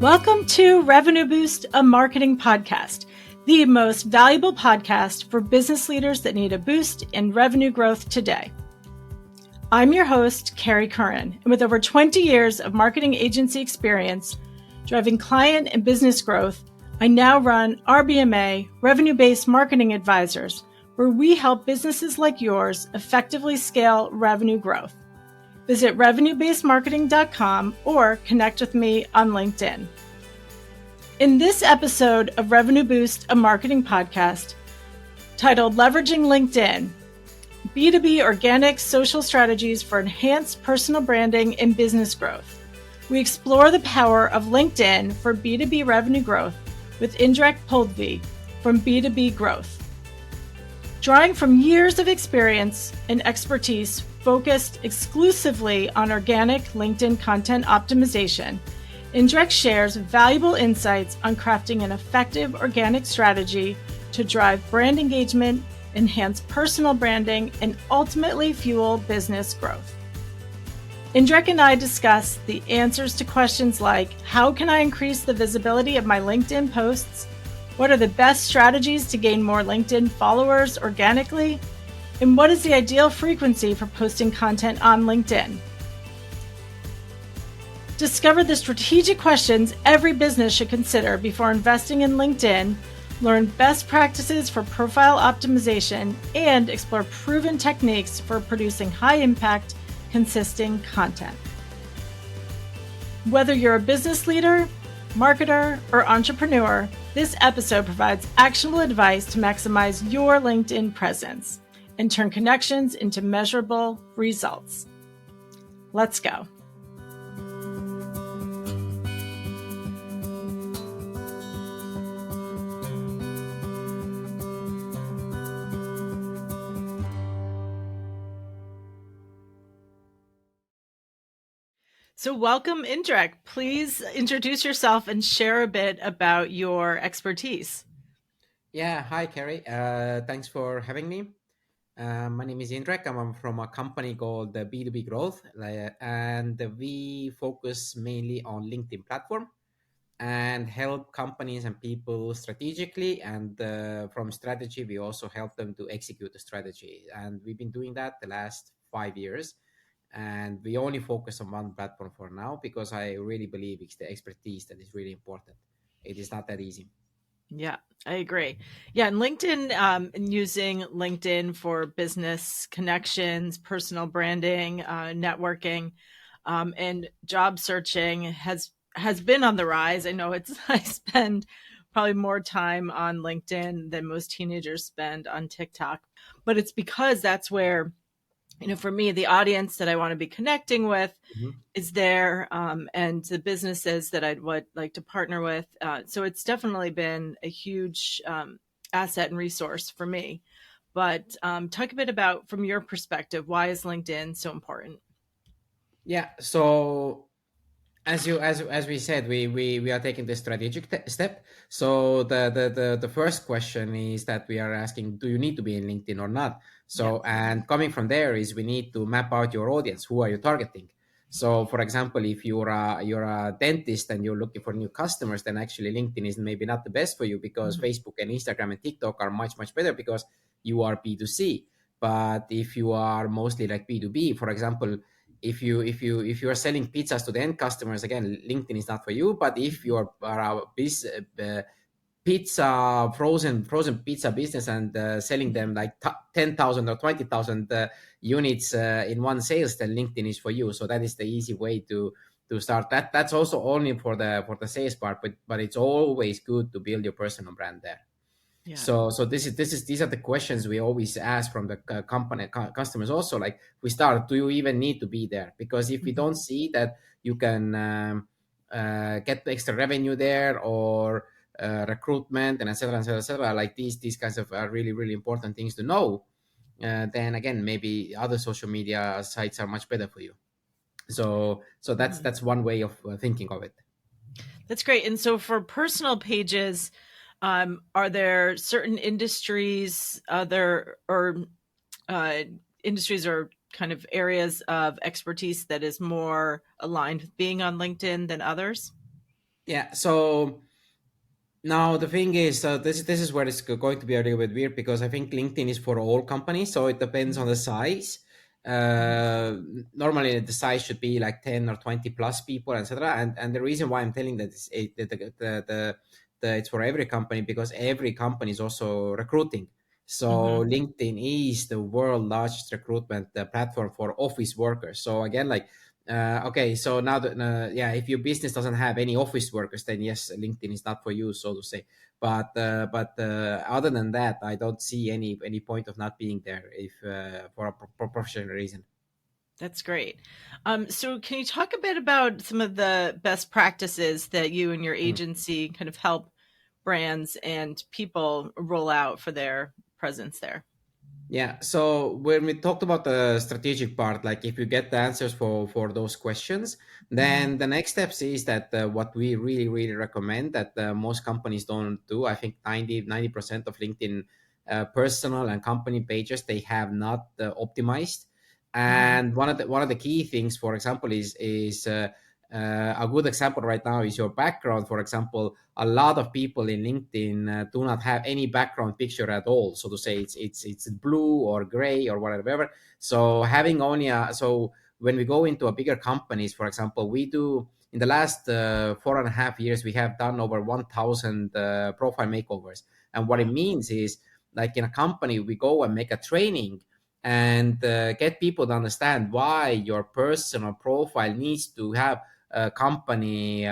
Welcome to Revenue Boost, a marketing podcast, the most valuable podcast for business leaders that need a boost in revenue growth today. I'm your host, Carrie Curran, and with over 20 years of marketing agency experience driving client and business growth, I now run RBMA, Revenue-Based Marketing Advisors, where we help businesses like yours effectively scale revenue growth. Visit revenuebasedmarketing.com or connect with me on LinkedIn. In this episode of Revenue Boost, a marketing podcast titled Leveraging LinkedIn, B2B organic social strategies for enhanced personal branding and business growth, we explore the power of LinkedIn for B2B revenue growth with Indrek Poldvi from B2B Growth. Drawing from years of experience and expertise focused exclusively on organic LinkedIn content optimization, Indrek shares valuable insights on crafting an effective organic strategy to drive brand engagement, enhance personal branding, and ultimately fuel business growth. Indrek and I discuss the answers to questions like, how can I increase the visibility of my LinkedIn posts? What are the best strategies to gain more LinkedIn followers organically? And what is the ideal frequency for posting content on LinkedIn? Discover the strategic questions every business should consider before investing in LinkedIn, learn best practices for profile optimization, and explore proven techniques for producing high-impact, consistent content. Whether you're a business leader, marketer, or entrepreneur, this episode provides actionable advice to maximize your LinkedIn presence and turn connections into measurable results. Let's go. So welcome, Indrek. Please introduce yourself and share a bit about your expertise. Yeah, hi, Carrie. Thanks for having me. My name is Indrek. I'm from a company called B2B Growth, and we focus mainly on LinkedIn platform and help companies and people strategically. And from strategy, we also help them to execute the strategy. And we've been doing that the last 5 years. And we only focus on one platform for now because I really believe it's the expertise that is really important. It is not that easy. Yeah, I agree. Yeah, and LinkedIn, and using LinkedIn for business connections, personal branding, networking, and job searching has been on the rise. I know I spend probably more time on LinkedIn than most teenagers spend on TikTok, but it's because that's where, for me, the audience that I want to be connecting with is there, and the businesses that would like to partner with. So it's definitely been a huge asset and resource for me. But talk a bit about, from your perspective, why is LinkedIn so important? Yeah. So as we said, we are taking the strategic step. So the first question is that we are asking, do you need to be in LinkedIn or not? So, and coming from there is we need to map out your audience. Who are you targeting? So, for example, if you're a dentist and you're looking for new customers, then actually LinkedIn is maybe not the best for you because Facebook and Instagram and TikTok are much better because you are B2C. But if you are mostly like B2B, for example, if you are selling pizzas to the end customers, again, LinkedIn is not for you. But if you are a pizza frozen pizza business and selling them like 10,000 or 20,000 units in one sales, then LinkedIn is for you. So that is the easy way to start. That's also only for the sales part, but it's always good to build your personal brand there. Yeah. So these are the questions we always ask from the company customers also. Like, we start, do you even need to be there? Because if we don't see that you can get extra revenue there, or recruitment and etc, like these kinds of are really important things to know, then again, maybe other social media sites are much better for you. So that's one way of thinking of it. That's great. And so for personal pages, are there certain industries, industries or kind of areas of expertise that is more aligned with being on LinkedIn than others? Yeah. So now the thing is, this is where it's going to be a little bit weird because I think LinkedIn is for all companies, so it depends on the size. Mm-hmm. Uh, Normally the size should be like 10 or 20 plus people, etc. And the reason why I'm telling that is it's for every company because every company is also recruiting. So Mm-hmm. LinkedIn is the world largest recruitment platform for office workers. So again, like okay, so now that yeah, if your business doesn't have any office workers, then yes, LinkedIn is not for you, so to say. But other than that, I don't see any point of not being there if for a professional reason. That's great. So can you talk a bit about some of the best practices that you and your Mm. agency kind of help brands and people roll out for their presence there? Yeah. So when we talked about the strategic part, like if you get the answers for those questions, Mm-hmm. then the next steps is that what we really recommend that most companies don't do. I think 90% of LinkedIn personal and company pages they have not optimized. Mm-hmm. And one of the key things, for example, is a good example right now is your background. For example, a lot of people in LinkedIn do not have any background picture at all. So to say, it's blue or gray or whatever. So having only a so when we go into a bigger companies, for example, we do in the last 4.5 years we have done over 1,000 profile makeovers. And what it Wow. means is like in a company we go and make a training and get people to understand why your personal profile needs to have a company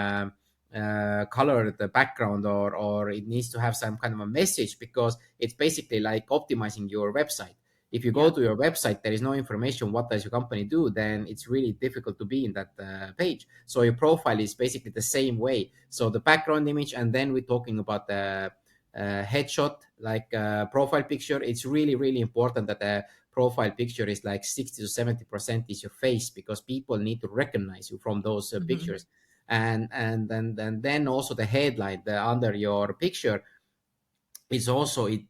colored background or it needs to have some kind of a message because it's basically like optimizing your website. If you go Yeah. to your website, there is no information what does your company do, then it's really difficult to be in that page. So your profile is basically the same way. So the background image, and then we're talking about the headshot, like profile picture. It's really important that the profile picture is like 60 to 70% is your face because people need to recognize you from those Mm-hmm. pictures and then also the headline under your picture is also it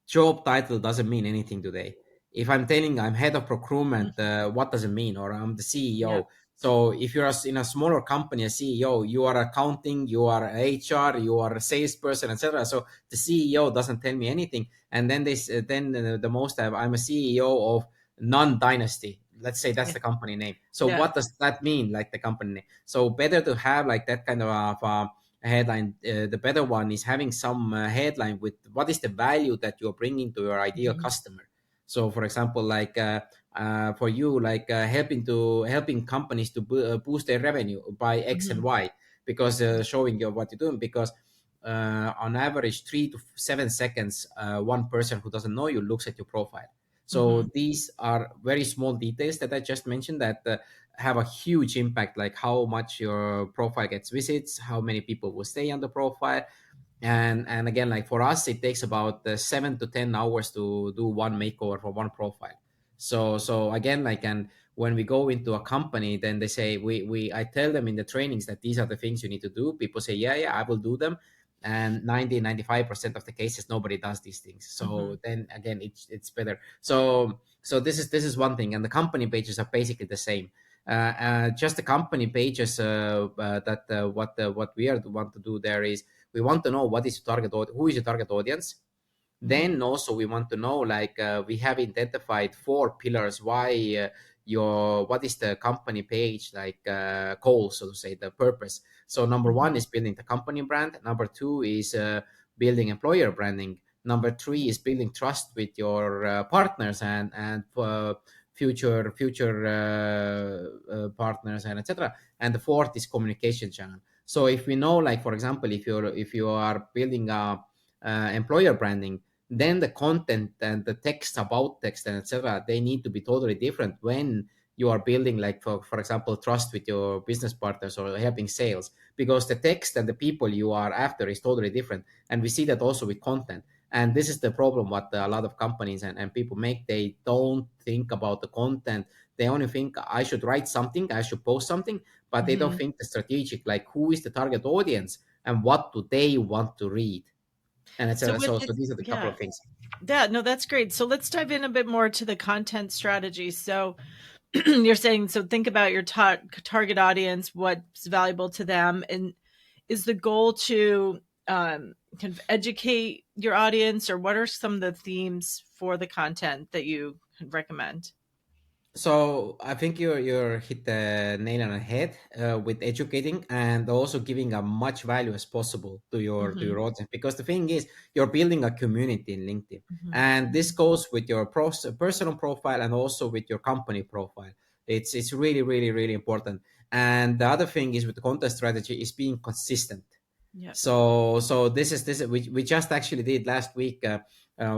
job title doesn't mean anything today. If I'm telling I'm head of procurement, what does it mean? Or I'm the Yeah. CEO. So if you're in a smaller company, a CEO, you are accounting, you are HR, you are a salesperson, etc. So the CEO doesn't tell me anything. And then the most I'm a CEO of non-dynasty. Let's say that's Yeah. the company name. So Yeah. what does that mean? Like the company name. So better to have like that kind of headline. The better one is having some headline with what is the value that you're bringing to your ideal Mm-hmm. customer. So, for example, like for you, like helping companies to boost their revenue by X and Mm-hmm. Y, because showing you what you're doing. Because on average, 3 to 7 seconds, one person who doesn't know you looks at your profile. Mm-hmm. So these are very small details that I just mentioned that have a huge impact, like how much your profile gets visits, how many people will stay on the profile. And again, like for us it takes about 7 to 10 hours to do one makeover for one profile. So again, like, and when we go into a company, then they say we I tell them in the trainings that these are the things you need to do. People say yeah, I will do them. And 95% of the cases nobody does these things. Mm-hmm. So then again, it's better. So this is one thing, and the company pages are basically the same. Just the company pages that what we are want to do there is we want to know what is your who is your target audience. Mm-hmm. Then also we want to know, like we have identified 4 pillars why your what is the company page like goal, so to say, the purpose. So number one Mm-hmm. is building the company brand. Number two is building employer branding. Number three is building trust with your partners and future partners and etc. And the fourth is communication channel. So if we know, like for example, if you are building a employer branding, then the content and the text about text and etc. they need to be totally different when you are building, like for example, trust with your business partners or helping sales, because the text and the people you are after is totally different. And we see that also with content. And this is the problem what a lot of companies and people make. They don't think about the content. They only think I should write something, I should post something, but they don't Mm-hmm. think the strategic, like who is the target audience and what do they want to read, and So etc. with So this, these are the couple yeah, of things. yeah, no, that's great. So let's dive in a bit more to the content strategy. So you're saying, so think about your target audience, what's valuable to them, and is the goal to kind of educate your audience, or what are some of the themes for the content that you recommend? So I think you're hit the nail on the head with educating and also giving as much value as possible to Mm-hmm. your audience, because the thing is you're building a community in LinkedIn, Mm-hmm. and this goes with your personal profile and also with your company profile. It's really really really important. And the other thing is with the content strategy is being consistent. Yep. So this is we just actually did last week.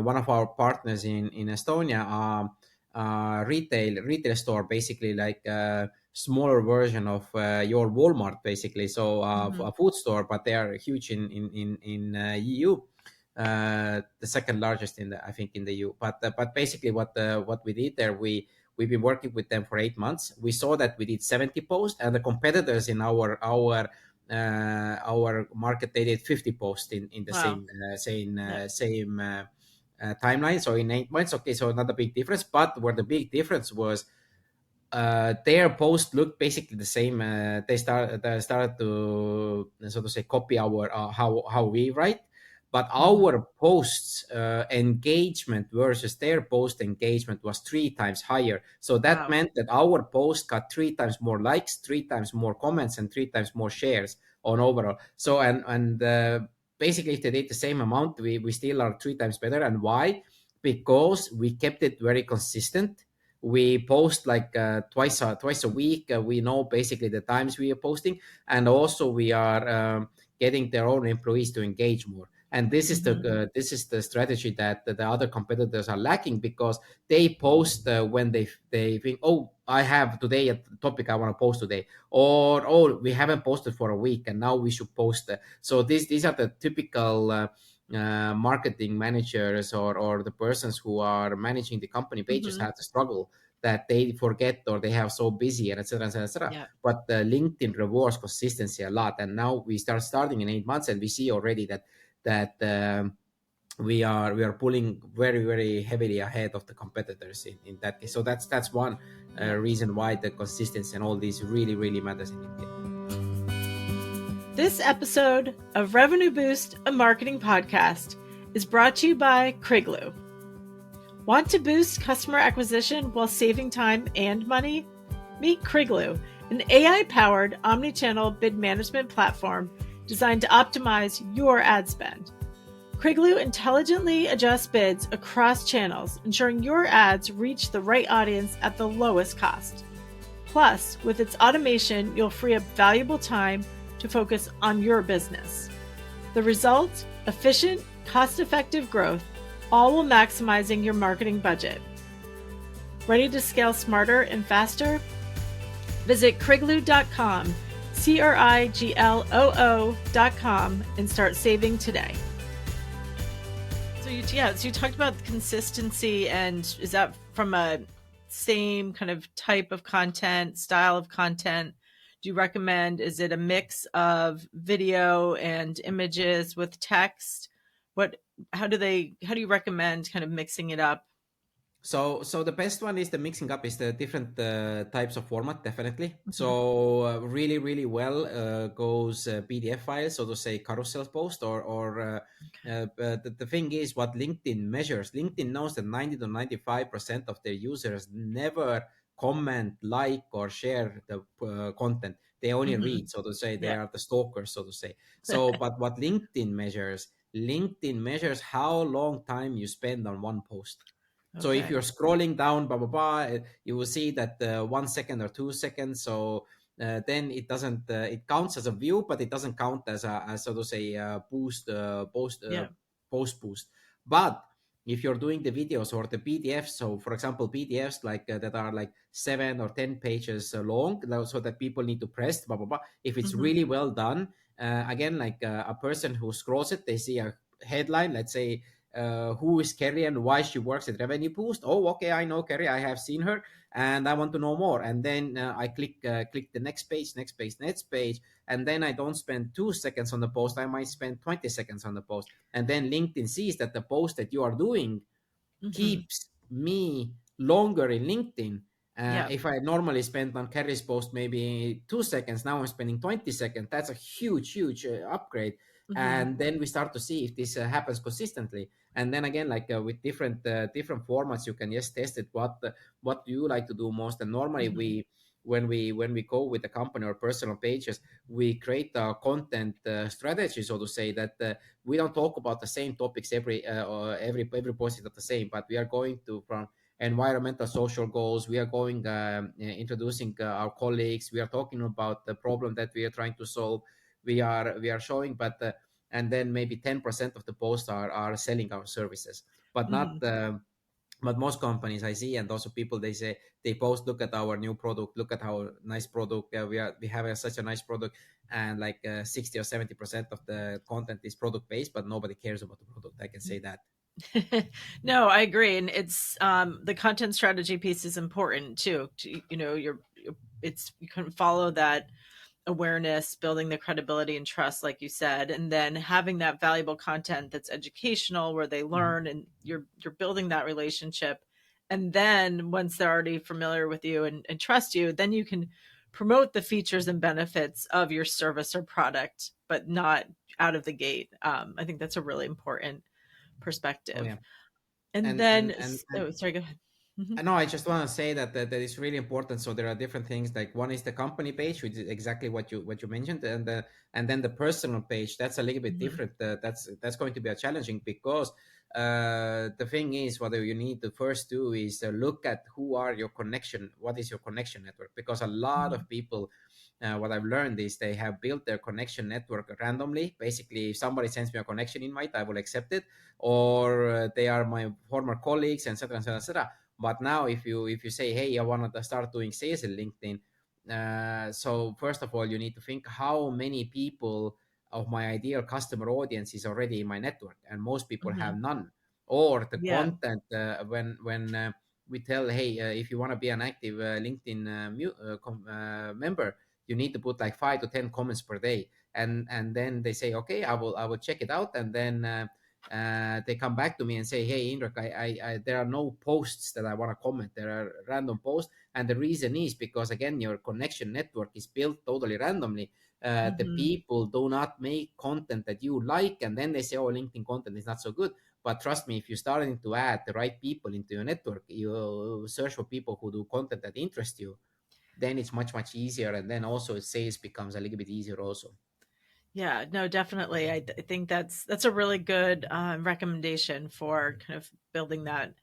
One of our partners in Estonia, retail store, basically like a smaller version of your Walmart, basically. So Mm-hmm. a food store, but they are huge in EU. The second largest in the, I think, in the EU. But basically what we did there, we've been working with them for 8 months. We saw that we did 70 posts, and the competitors in our market, they did 50 posts in the Wow. Yep. same timeline. So in 8 months, okay, so not a big difference. But where the big difference was, their post looked basically the same. They started to, so to say, copy our how we write, but Mm-hmm. our posts engagement versus their post engagement was 3 times higher. So that Wow. meant that our post got 3 times more likes, 3 times more comments, and 3 times more shares on overall. So and basically, if they did the same amount, we still are 3 times better. And why? Because we kept it very consistent. We post like twice a week. We know basically the times we are posting, and also we are getting their own employees to engage more. And Mm-hmm. this is the strategy that the other competitors are lacking, because they post when they think, oh, I have today a topic I want to post today, or oh, we haven't posted for a week and now we should post. So these are the typical marketing managers, or the persons who are managing the company pages, Mm-hmm. have to struggle, that they forget or they have so busy, and etc etc etc. Yeah. But LinkedIn rewards consistency a lot, and now we starting in 8 months, and we see already that we are pulling very very heavily ahead of the competitors in that case. So that's one Yeah. reason why the consistency and all these really really matters in LinkedIn. This episode of Revenue Boost, a marketing podcast, is brought to you by Kriglu. Want to boost customer acquisition while saving time and money? Meet Kriglu, an AI-powered omni-channel bid management platform designed to optimize your ad spend. Kriglu intelligently adjusts bids across channels, ensuring your ads reach the right audience at the lowest cost. Plus, with its automation, you'll free up valuable time to focus on your business. The result? Efficient, cost-effective growth, all while maximizing your marketing budget. Ready to scale smarter and faster? Visit Kriglu.com, Crigloo.com, and start saving today. So you talked about consistency, and is that from a same kind of type of content, style of content? Do you recommend, is it a mix of video and images with text? How do you recommend kind of mixing it up? So the best one is the mixing up is the different types of format, definitely. Mm-hmm. So really really well goes PDF files, so to say carousel post, the thing is what LinkedIn measures. LinkedIn knows that 90 to 95% of their users never comment, like, or share the content. They only Mm-hmm. read, so to say. They Yeah. are the stalkers, so to say. So but what LinkedIn measures how long time you spend on one post. So if Okay. you're scrolling down, blah blah blah, you will see that 1 second or 2 seconds. So then it doesn't. It counts as a view, but it doesn't count as so to say Yeah. post boost. But if you're doing the videos or the PDFs, so for example PDFs like that are like 7 or 10 pages long, so that people need to press blah blah blah. If it's Mm-hmm. really well done, again, like a person who scrolls it, they see a headline, let's say who is Kerry and why she works at Revenue Boost. Oh, okay, I know Kerry. I have seen her, and I want to know more. And then I click the next page, next page, and then I don't spend 2 seconds on the post. I might spend 20 seconds on the post, and then LinkedIn sees that the post that you are doing Mm-hmm. keeps me longer in LinkedIn, Yeah. If I normally spend on Kerry's post maybe 2 seconds, now I'm spending 20 seconds. That's a huge upgrade. Hmm. And then we start to see if this happens consistently. And then again, like with different formats, you can just test it. What do you like to do most? And normally Hmm. we when we go with the company or personal pages, we create a content strategy, so to say, that we don't talk about the same topics or every post is not the same, but we are going to from environmental social goals, we are going introducing our colleagues, we are talking about the problem that we are trying to solve, we are showing, and then maybe 10% of the posts are selling our services, but not Hmm. but most companies I see, and also people, they say they post, look at our new product, look at our nice product, we have such a nice product, and like 60 or 70% of the content is product based, but nobody cares about the product, I can say that. No, I agree, and it's the content strategy piece is important too. It's you can follow that awareness, building the credibility and trust, like you said, and then having that valuable content that's educational, where they Mhm. learn, and you're building that relationship. And then once they're already familiar with you and trust you, then you can promote the features and benefits of your service or product, but not out of the gate. I think that's a really important Oh perspective. yeah. And and then, and and, oh, sorry, go ahead. I Mhm. know. I just want to say that is really important. So there are different things. Like one is the company page, which is exactly what you mentioned, and then the personal page. That's a little bit Mhm. different. That's going to be a challenging because the thing is, what you need to first do is look at who are your connection. What is your connection network? Because a lot Mhm. of people, what I've learned is they have built their connection network randomly. Basically, if somebody sends me a connection invite, I will accept it, or they are my former colleagues, etc., etc., etc. But now, if you say, hey, I want to start doing sales in LinkedIn, so first of all, you need to think how many people of my ideal customer audience is already in my network, and most people have Mhm. none. Or the Yeah. content when we tell, hey, if you want to be an active LinkedIn member, you need to put like 5 to 10 comments per day, and then they say, okay, I will check it out, and then they come back to me and say, "Hey, Indrek, there are no posts that I want to comment. There are random posts, and the reason is because again, your connection network is built totally randomly. The Mhm. people do not make content that you like, and then they say, "Oh, LinkedIn content is not so good." But trust me, if you're starting to add the right people into your network, you search for people who do content that interests you, then it's much easier, and then also sales becomes a little bit easier also. Yeah, no, definitely. I think that's a really good recommendation for kind of building that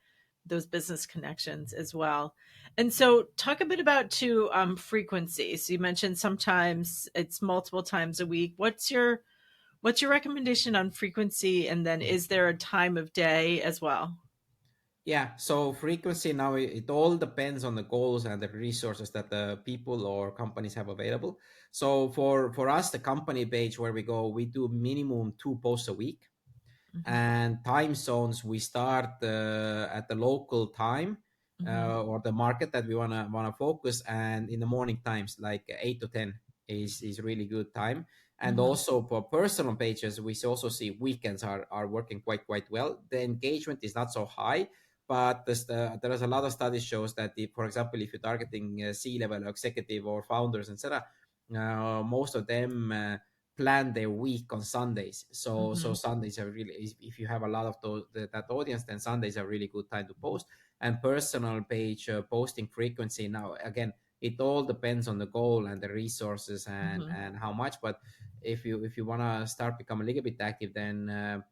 those business connections as well. And so, talk a bit about too frequency. So you mentioned sometimes it's multiple times a week. What's your recommendation on frequency? And then, is there a time of day as well? Yeah, so frequency now, it all depends on the goals and the resources that the people or companies have available. So for us, the company page where we go, we do minimum 2 posts a week, Hmm. and time zones, we start at the local time Hmm. or the market that we wanna focus, and in the morning times like 8 to 10 is really good time. And Hmm. also for personal pages, we also see weekends are working quite well. The engagement is not so high, but there is a lot of studies shows that if, for example, if you're targeting C-level executive or founders, etc., most of them plan their week on Sundays. So Hmm. Sundays are really, if you have a lot of that audience, then Sundays are really good time to post. And personal page posting frequency, now again, it all depends on the goal and the resources Hmm. and how much. But if you want to start become a little bit active, then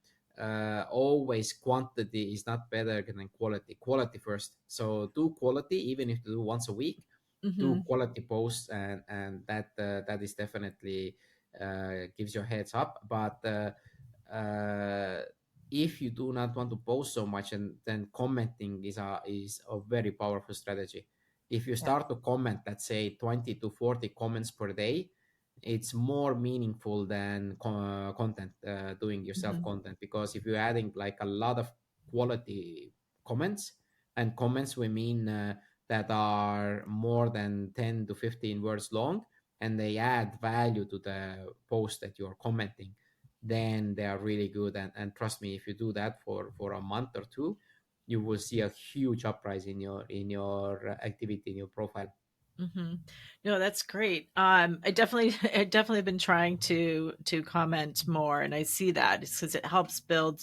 always quantity is not better than quality. Quality first. So do quality, even if you do once a week, do Hmm. quality posts, and that is definitely gives you a heads up. But if you do not want to post so much, and then commenting is a very powerful strategy. If you Yeah. start to comment, let's say 20 to 40 comments per day, it's more meaningful than content, doing yourself Hmm. content, because if you're adding like a lot of quality comments, and comments we mean that are more than 10 to 15 words long, and they add value to the post that you're commenting, then they are really good. And trust me, if you do that for a month or two, you will see a huge uprise in your activity in your profile. Mm-hmm. No, that's great. I definitely, I definitely been trying to comment more, and I see that it's because it helps build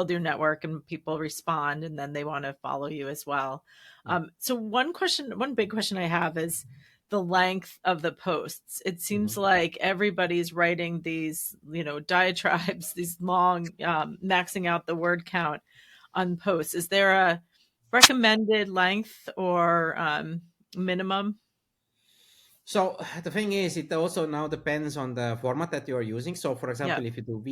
your network, and people respond, and then they want to follow you as well. Yeah. So one big question I have is the length of the posts. It seems Mhm. like everybody's writing these, diatribes, these long, maxing out the word count on posts. Is there a recommended length or minimum? So the thing is, it also now depends on the format that you are using. So, for Yeah. example, if you do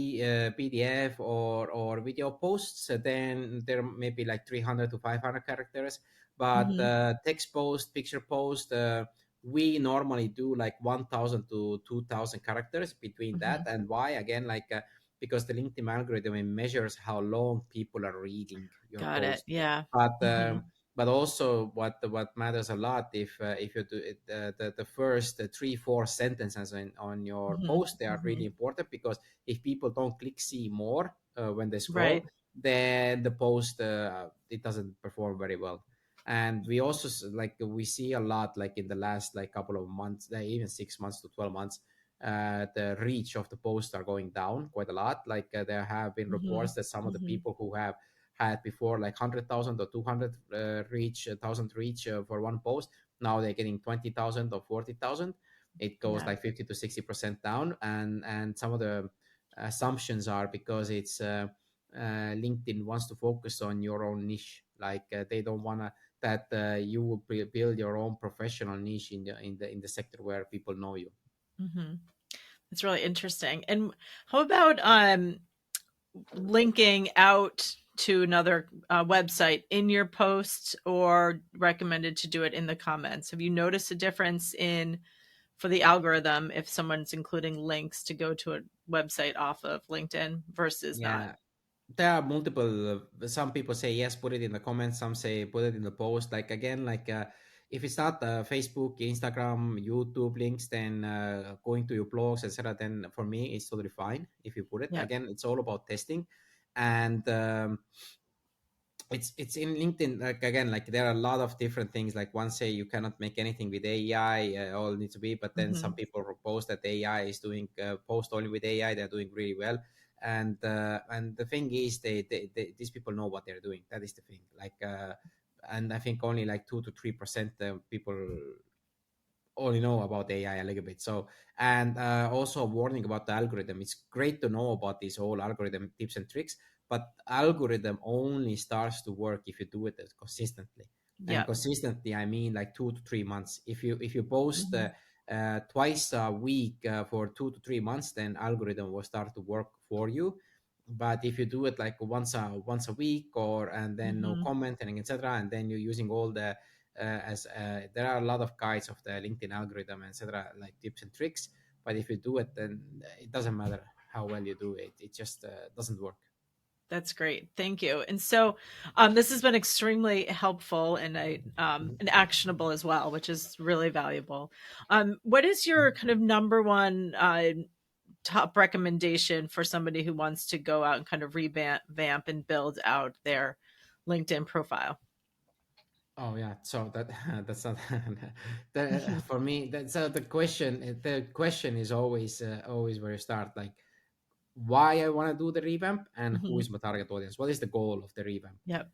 PDF or video posts, then there may be like 300 to 500 characters. But Mhm. text post, picture post, we normally do like 1,000 to 2,000 characters between that. Mhm. And why? Again, because the LinkedIn algorithm it measures how long people are reading your Got it. post. Yeah. But Mhm. but also what matters a lot if you do it, the first 3 4 sentences on your Mhm. post, they are really Mhm. important, because if people don't click see more when they scroll, Right. then the post it doesn't perform very well. And we also we see a lot like in the last like couple of months, even 6 months to 12 months, the reach of the post are going down quite a lot. There have been Mhm. reports that some of the Mhm. people who have had before like 100,000 or 200 reach, 1,000 reach for one post. Now they're getting 20,000 or 40,000. It goes Yeah. like 50 to 60% down, and some of the assumptions are because it's LinkedIn wants to focus on your own niche. They don't wanna that you will build your own professional niche in the sector where people know you. Mhm. It's really interesting. And how about linking out to another website in your post, or recommended to do it in the comments? Have you noticed a difference in for the algorithm if someone's including links to go to a website off of LinkedIn versus not? Yeah, there are multiple. Some people say yes, put it in the comments. Some say put it in the post. If it's not Facebook, Instagram, YouTube links, then going to your blogs, etc. Then for me, it's totally fine if you put it. Yep. Again, it's all about testing, and it's in LinkedIn. Like again, like there are a lot of different things. Like one say you cannot make anything with AI, all needs to be. But then some Mhm. people propose that AI is doing post only with AI. They're doing really well, and the thing is, these people know what they're doing. That is the thing. And I think only like 2 to 3% people only know about AI a little bit. So, and also a warning about the algorithm. It's great to know about these whole algorithm tips and tricks, but algorithm only starts to work if you do it consistently. And Yep. consistently, I mean like 2 to 3 months. If you post Mhm. twice a week for 2 to 3 months, then algorithm will start to work for you. But if you do it like once a week, or and then no Mhm. commenting, etc., and then you're using all the as there are a lot of guides of the LinkedIn algorithm, etc., like tips and tricks. But if you do it, then it doesn't matter how well you do it. It just doesn't work. That's great. Thank you. And so this has been extremely helpful Mhm. and actionable as well, which is really valuable. What is your kind of number one top recommendation for somebody who wants to go out and kind of revamp and build out their LinkedIn profile? Oh yeah, so that that's not for me. That's the question is always where you start. Like why I want to do the revamp and who Hmm. is my target audience. What is the goal of the revamp? Yep.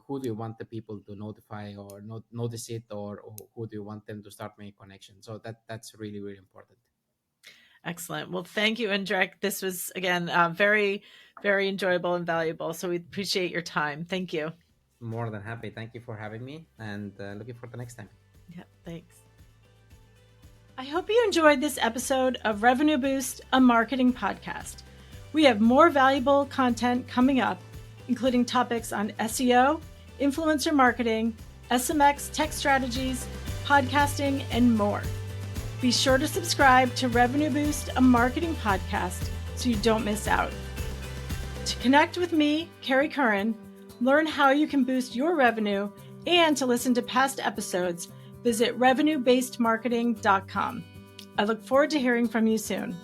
Who do you want the people to notify or not notice it, or who do you want them to start making connections? So that's really really important. Excellent. Well, thank you, Indrek. This was, again, very, very enjoyable and valuable. So we appreciate your time. Thank you. More than happy. Thank you for having me, and looking for the next time. Yeah, thanks. I hope you enjoyed this episode of Revenue Boost, a marketing podcast. We have more valuable content coming up, including topics on SEO, influencer marketing, SMX tech strategies, podcasting, and more. Be sure to subscribe to Revenue Boost, a marketing podcast, so you don't miss out. To connect with me, Carrie Curran, learn how you can boost your revenue, and to listen to past episodes, visit revenuebasedmarketing.com. I look forward to hearing from you soon.